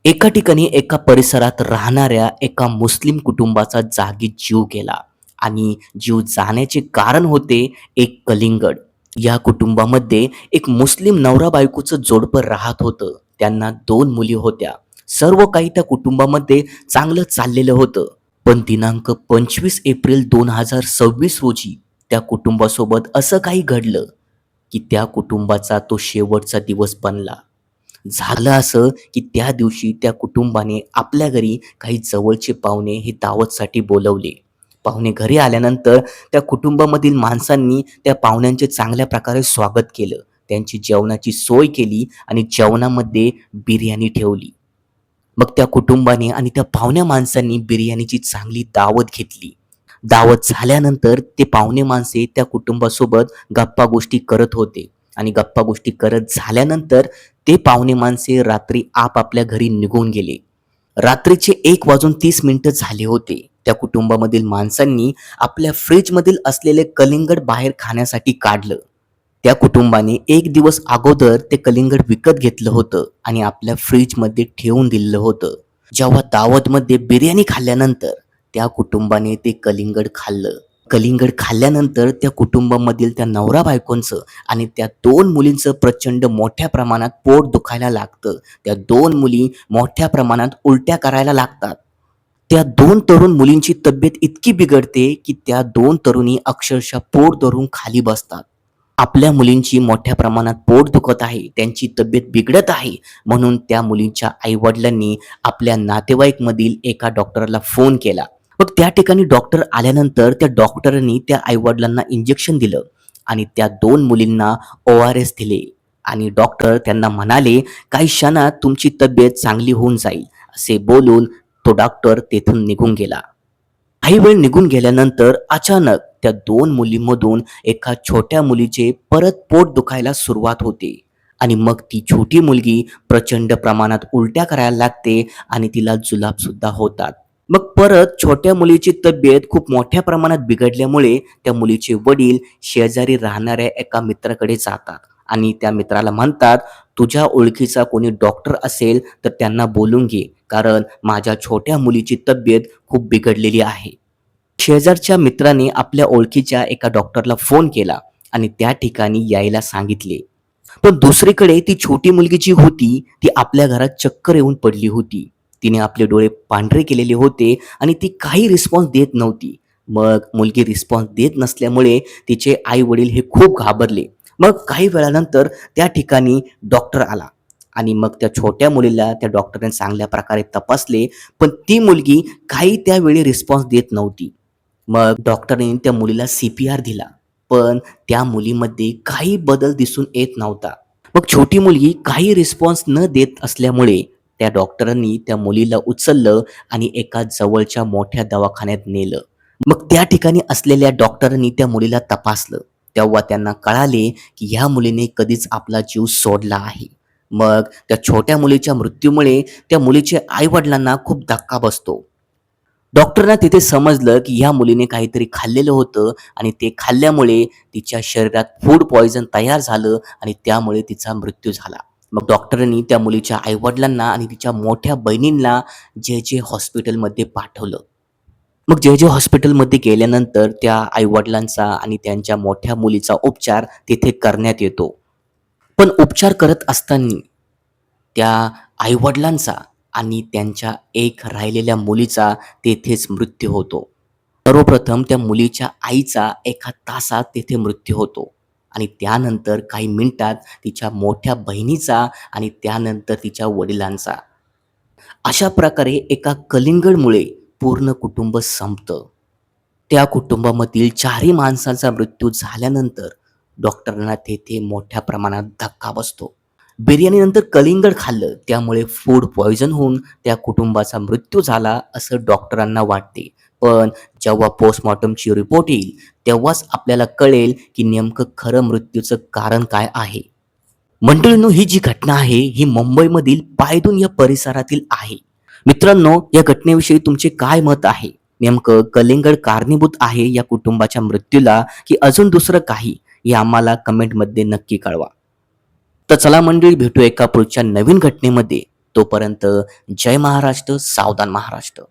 एका ठिकाणी एका परिसरात राहणाऱ्या एका मुस्लिम कुटुंबाचा जागीच जीव गेला आणि जीव जाण्याचे कारण होते एक कलिंगड. या कुटुंबामध्ये एक मुस्लिम नवरा बायकोचं जोडपं राहत होतं. त्यांना 2 मुली होत्या. सर्व काही त्या कुटुंबामध्ये चांगलं चाललेलं होतं. पण दिनांक 25 एप्रिल 2026 रोजी त्या कुटुंबासोबत असं काही घडलं, की त्या कुटुंबाचा तो शेवटचा दिवस बनला. झालं असं, की त्या दिवशी त्या कुटुंबाने आपल्या घरी काही जवळचे पाहुणे हे दावतसाठी बोलवले. पाहुणे घरी आल्यानंतर त्या कुटुंबामधील माणसांनी त्या पाहुण्यांचे चांगल्या प्रकारे स्वागत केलं. त्यांची जेवणाची सोय केली आणि जेवणामध्ये बिर्याणी ठेवली. मग त्या कुटुंबाने आणि त्या पाहुण्या माणसांनी बिर्याणीची चांगली दावत घेतली. दावत झाल्यानंतर ते पाहुणे माणसे त्या कुटुंबासोबत गप्पा-गोष्टी करत होते आणि गप्पा-गोष्टी करत झाल्यानंतर ते पाहुणे माणसे रात्री आपापल्या घरी निघून गेले. रात्रीचे 1:30 झाले होते. त्या कुटुंबामधील माणसांनी आपल्या फ्रिजमधील असलेले कलिंगड बाहेर खाण्यासाठी काढलं. त्या कुटुंबाने 1 दिवस अगोदर ते कलिंगड विकत घेतलं होतं आणि आपल्या फ्रिजमध्ये ठेवून दिलेलं होतं. जेव्हा दावतमध्ये बिर्याणी खाल्ल्यानंतर त्या कुटुंबाने ते कलिंगड खाल्लं. कलिंगड खाल्ल्यानंतर त्या कुटुंबामधील त्या नवरा-बायकोंचं आणि त्या 2 मुलींचं प्रचंड मोठ्या प्रमाणात पोट दुखायला लागतं. त्या 2 मुली मोठ्या प्रमाणात उलट्या करायला लागतात. त्या 2 तरुण मुलींची तब्येत इतकी बिघडते, की त्या 2 तरुणी अक्षरशः पोट धरून खाली बसतात. आपल्या मुलींची मोठ्या प्रमाणात पोट दुखत आहे, त्यांची तब्येत बिघडत आहे, म्हणून त्या मुलींच्या आई-वडिलांनी आपल्या नातेवाईकमधील एका डॉक्टरला फोन केला. मग त्या ठिकाणी डॉक्टर आल्यानंतर त्या डॉक्टरांनी त्या आई-वडिलांना इंजेक्शन दिलं आणि त्या 2 मुलींना ORS दिले आणि डॉक्टर त्यांना म्हणाले, "काही क्षणात तुमची तब्येत चांगली होऊन जाईल." असे बोलून तो डॉक्टर तेथून निघून गेला. काही वेळ निघून गेल्यानंतर अचानक त्या 2 मुलींमधून एका छोट्या मुलीचे परत पोट दुखायला सुरुवात होते आणि मग ती छोटी मुलगी प्रचंड प्रमाणात उलट्या करायला लागते आणि तिला जुलाब सुद्धा होतात. मग परत छोट्या मुलीची तब्येत खूप मोठ्या प्रमाणात बिघडल्यामुळे त्या मुलीचे वडील शेजारी राहणाऱ्या एका मित्राकडे जातात आणि त्या मित्राला म्हणतात, "तुझ्या ओळखीचा कोणी डॉक्टर असेल तर त्यांना बोलून घे, कारण माझ्या छोट्या मुलीची तब्येत खूप बिघडलेली आहे." शेजारच्या मित्राने आपल्या ओळखीच्या एका डॉक्टरला फोन केला आणि त्या ठिकाणी यायला सांगितले. पण दुसरीकडे ती छोटी मुलगी जी होती, ती आपल्या घरात चक्कर येऊन पडली होती. तिने आपले डोळे पांढरे केलेले होते आणि ती काही रिस्पॉन्स देत नव्हती. मग मुलगी रिस्पॉन्स देत नसल्यामुळे तिचे आई-वडील हे खूप घाबरले. मग काही वेळानंतर त्या ठिकाणी डॉक्टर आला आणि मग त्या छोट्या मुलीला त्या डॉक्टरने चांगल्या प्रकारे तपासले, पण ती मुलगी काही त्यावेळी रिस्पॉन्स देत नव्हती. मग डॉक्टरने त्या मुलीला CPR दिला, पण त्या मुलीमध्ये काही बदल दिसून येत नव्हता. मग छोटी मुलगी काही रिस्पॉन्स न देत असल्यामुळे त्या डॉक्टरांनी त्या मुलीला उचललं आणि एका जवळच्या मोठ्या दवाखान्यात नेलं. मग त्या ठिकाणी असलेल्या डॉक्टरांनी त्या मुलीला तपासलं. तेव्हा त्यांना कळाले, की ह्या मुलीने कधीच आपला जीव सोडला आहे. मग त्या छोट्या मुलीच्या मृत्यूमुळे त्या मुलीच्या आई-वडिलांना खूप धक्का बसतो. डॉक्टरांना तिथे समजलं, की ह्या मुलीने काहीतरी खाल्लेलं होतं आणि ते खाल्ल्यामुळे तिच्या शरीरात फूड पॉइझन तयार झालं आणि त्यामुळे तिचा मृत्यू झाला. मग डॉक्टरांनी त्या मुलीच्या आई-वडिलांना आणि तिच्या मोठ्या बहिणींना जे हॉस्पिटलमध्ये पाठवलं. मग जे हॉस्पिटलमध्ये गेल्यानंतर त्या आई-वडिलांचा आणि त्यांच्या मोठ्या मुलीचा उपचार तिथे करण्यात येतो. पण उपचार करत असताना त्या आई-वडिलांचा आणि त्यांच्या एक राहिलेल्या मुलीचा तेथेच मृत्यू होतो. सर्वप्रथम त्या मुलीच्या आईचा एका तासात तेथे मृत्यू होतो आणि त्यानंतर काही मिनिटात तिच्या मोठ्या बहिणीचा आणि त्यानंतर तिच्या वडिलांचा. अशा प्रकारे एका कलिंगडमुळे पूर्ण कुटुंब संपतं. त्या कुटुंबामधील 4ही माणसांचा मृत्यू झाल्यानंतर डॉक्टरांना तेथे मोठ्या प्रमाणात धक्का बसतो. बिर्याणीनंतर कलिंगड खाल्लं त्यामुळे फूड पॉइझन होऊन त्या कुटुंबाचा मृत्यू झाला असं डॉक्टरांना वाटते. पण जेव्हा पोस्टमॉर्टमची रिपोर्ट येईल तेव्हाच आपल्याला कळेल की नेमकं खरं मृत्यूचं कारण काय आहे. मंडळींनो, ही जी घटना आहे ही मुंबईमधील पायधून या परिसरातील आहे. मित्रांनो, या घटनेविषयी तुमचे काय मत आहे? नेमकं कलिंगड कारणीभूत आहे या कुटुंबाच्या मृत्यूला की अजून दुसरं काही? हे आम्हाला कमेंटमध्ये नक्की कळवा. तर चला मंडळी, भेटू एका पुढच्या नवीन घटनेमध्ये. तोपर्यंत जय महाराष्ट्र, सावधान महाराष्ट्र.